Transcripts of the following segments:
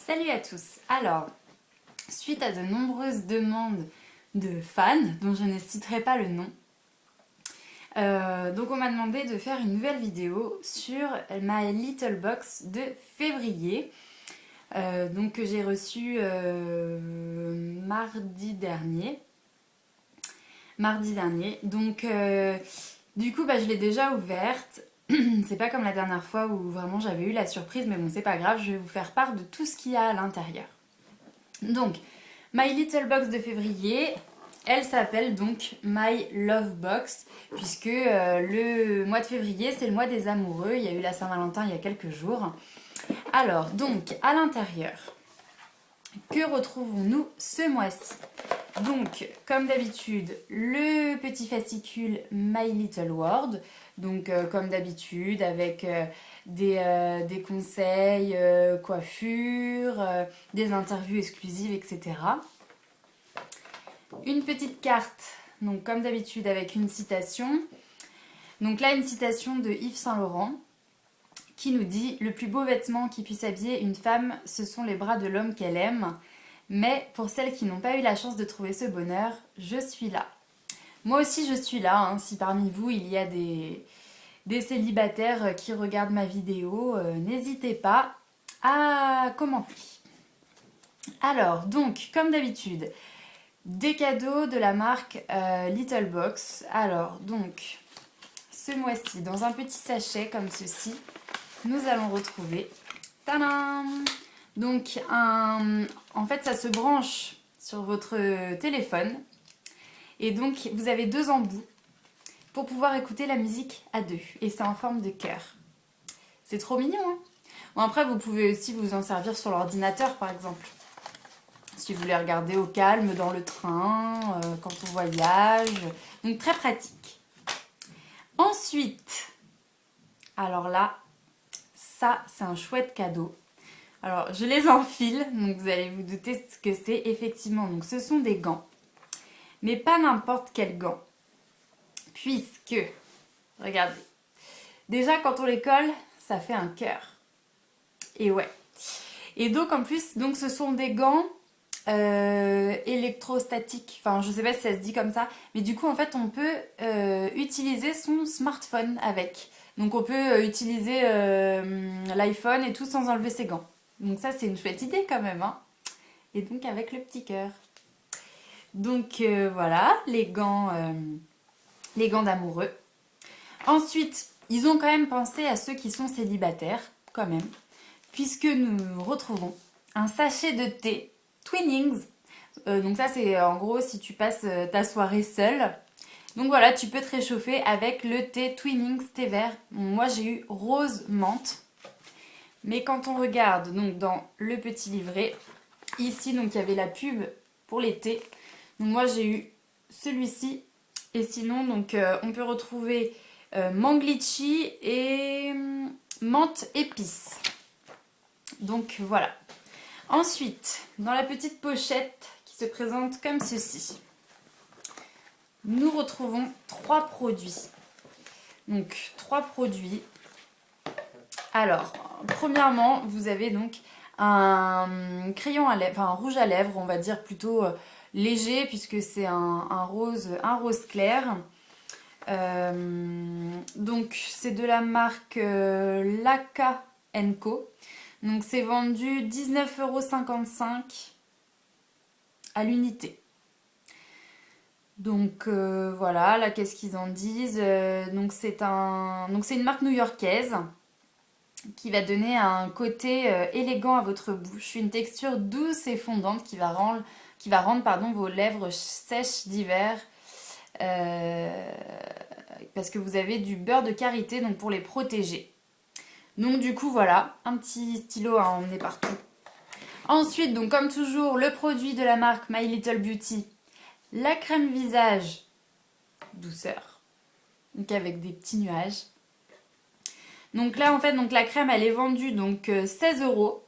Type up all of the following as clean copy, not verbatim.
Salut à tous. Alors, suite à de nombreuses demandes de fans, dont je ne citerai pas le nom, donc on m'a demandé de faire une nouvelle vidéo sur My Little Box de février, donc que j'ai reçu mardi dernier. Donc du coup je l'ai déjà ouverte. C'est pas comme la dernière fois où vraiment j'avais eu la surprise, mais bon, c'est pas grave, je vais vous faire part de tout ce qu'il y a à l'intérieur. Donc, My Little Box de février, elle s'appelle donc My Love Box, puisque le mois de février, c'est le mois des amoureux. Il y a eu la Saint-Valentin il y a quelques jours. Alors, donc, à l'intérieur, que retrouvons-nous ce mois-ci? Donc, comme d'habitude, le petit fascicule My Little World. Donc, comme d'habitude, avec des conseils, coiffure, des interviews exclusives, etc. Une petite carte, donc comme d'habitude, avec une citation. Donc là, une citation de Yves Saint Laurent qui nous dit « Le plus beau vêtement qui puisse habiller une femme, ce sont les bras de l'homme qu'elle aime. Mais pour celles qui n'ont pas eu la chance de trouver ce bonheur, je suis là. » Moi aussi, je suis là. Hein. Si parmi vous, il y a des célibataires qui regardent ma vidéo, n'hésitez pas à commenter. Alors, donc, comme d'habitude, des cadeaux de la marque Little Box. Alors, donc, ce mois-ci, dans un petit sachet comme ceci, nous allons retrouver... Tadam! Donc, en fait, ça se branche sur votre téléphone. Et donc, vous avez deux embouts pour pouvoir écouter la musique à deux. Et c'est en forme de cœur. C'est trop mignon, hein? Bon, après, vous pouvez aussi vous en servir sur l'ordinateur, par exemple. Si vous voulez regarder au calme, dans le train, quand on voyage. Donc, très pratique. Ensuite, alors là, ça, c'est un chouette cadeau. Alors, je les enfile, donc vous allez vous douter ce que c'est. Effectivement, donc ce sont des gants. Mais pas n'importe quels gants. Puisque, regardez, déjà quand on les colle, ça fait un cœur. Et ouais. Et donc en plus, donc ce sont des gants électrostatiques. Enfin, je sais pas si ça se dit comme ça. Mais du coup, en fait, on peut utiliser son smartphone avec. Donc on peut utiliser l'iPhone et tout sans enlever ses gants. Donc ça, c'est une chouette idée quand même. Hein. Et donc avec le petit cœur. Donc voilà, les gants d'amoureux. Ensuite, ils ont quand même pensé à ceux qui sont célibataires, quand même, puisque nous retrouvons un sachet de thé Twinings. Donc ça, c'est en gros si tu passes ta soirée seule. Donc voilà, tu peux te réchauffer avec le thé Twinings thé vert. Moi, j'ai eu rose menthe. Mais quand on regarde donc dans le petit livret, ici, donc il y avait la pub pour les thés. Donc moi, j'ai eu celui-ci. Et sinon, donc, on peut retrouver mangue litchi et menthe épice. Donc voilà. Ensuite, dans la petite pochette qui se présente comme ceci, nous retrouvons 3 produits. Donc 3 produits. Alors, premièrement, vous avez donc un crayon à lèvres, enfin un rouge à lèvres, on va dire plutôt léger puisque c'est un rose clair. Donc c'est de la marque Laka & Co. Donc c'est vendu 19,55 € à l'unité. Donc voilà, là qu'est-ce qu'ils en disent? Donc c'est une marque new-yorkaise qui va donner un côté élégant à votre bouche, une texture douce et fondante qui va rendre vos lèvres sèches d'hiver. Parce que vous avez du beurre de karité donc pour les protéger. Donc du coup voilà, un petit stylo à emmener partout. Ensuite, donc comme toujours, le produit de la marque My Little Beauty, la crème visage douceur, donc avec des petits nuages. Donc là en fait, donc la crème elle est vendue donc 16 €.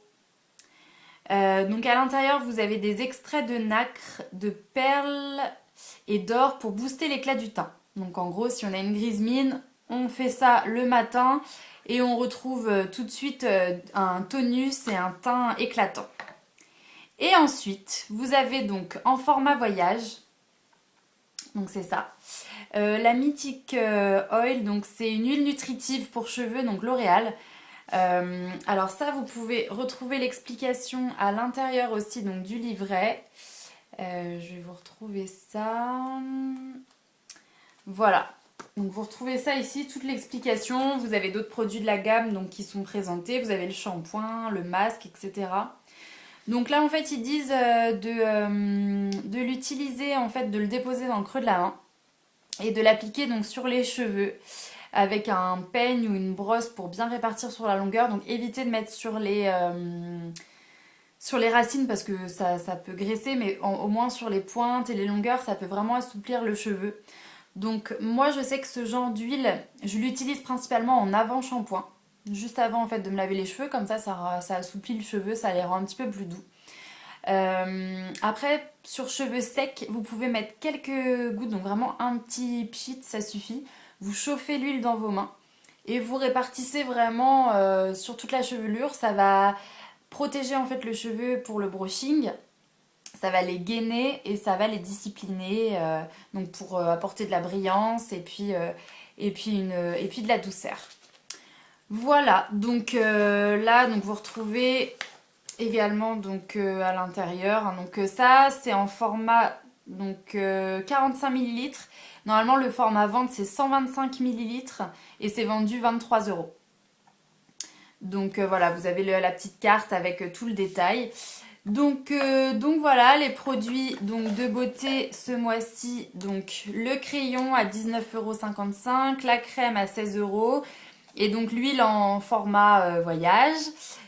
Donc à l'intérieur vous avez des extraits de nacre, de perles et d'or pour booster l'éclat du teint. Donc en gros, si on a une grise mine, on fait ça le matin et on retrouve tout de suite un tonus et un teint éclatant. Et ensuite, vous avez donc en format voyage, donc c'est ça. La Mythic Oil, donc c'est une huile nutritive pour cheveux, donc L'Oréal. Alors ça, vous pouvez retrouver l'explication à l'intérieur aussi donc du livret. Je vais vous retrouver ça. Voilà. Donc vous retrouvez ça ici, toute l'explication. Vous avez d'autres produits de la gamme donc, qui sont présentés. Vous avez le shampoing, le masque, etc. Donc là en fait ils disent de l'utiliser, en fait de le déposer dans le creux de la main et de l'appliquer donc sur les cheveux avec un peigne ou une brosse pour bien répartir sur la longueur. Donc évitez de mettre sur les racines parce que ça peut graisser, mais au moins sur les pointes et les longueurs, ça peut vraiment assouplir le cheveu. Donc moi je sais que ce genre d'huile, je l'utilise principalement en avant-shampoing. Juste avant en fait de me laver les cheveux, comme ça assouplit le cheveu, ça les rend un petit peu plus doux. Après, sur cheveux secs, vous pouvez mettre quelques gouttes, donc vraiment un petit pchit, ça suffit. Vous chauffez l'huile dans vos mains et vous répartissez vraiment sur toute la chevelure. Ça va protéger en fait le cheveu pour le brushing. Ça va les gainer et ça va les discipliner, donc pour apporter de la brillance et puis de la douceur. Voilà, donc là, donc vous retrouvez également donc à l'intérieur. Donc ça, c'est en format donc 45 ml. Normalement, le format vente, c'est 125 ml et c'est vendu 23 euros. Donc voilà, vous avez la petite carte avec tout le détail. Donc voilà, les produits donc, de beauté ce mois-ci. Donc le crayon à 19,55 €, la crème à 16 euros. Et donc l'huile en format voyage,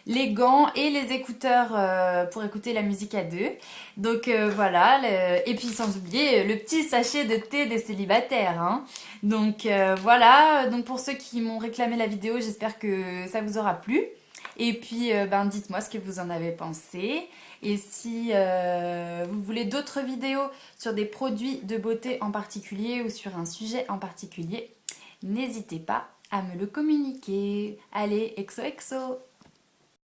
les gants et les écouteurs pour écouter la musique à deux. Donc voilà, et puis sans oublier le petit sachet de thé des célibataires. Hein. Donc voilà, donc pour ceux qui m'ont réclamé la vidéo, j'espère que ça vous aura plu. Et puis dites-moi ce que vous en avez pensé. Et si vous voulez d'autres vidéos sur des produits de beauté en particulier ou sur un sujet en particulier, n'hésitez pas à me le communiquer. Allez, exo exo!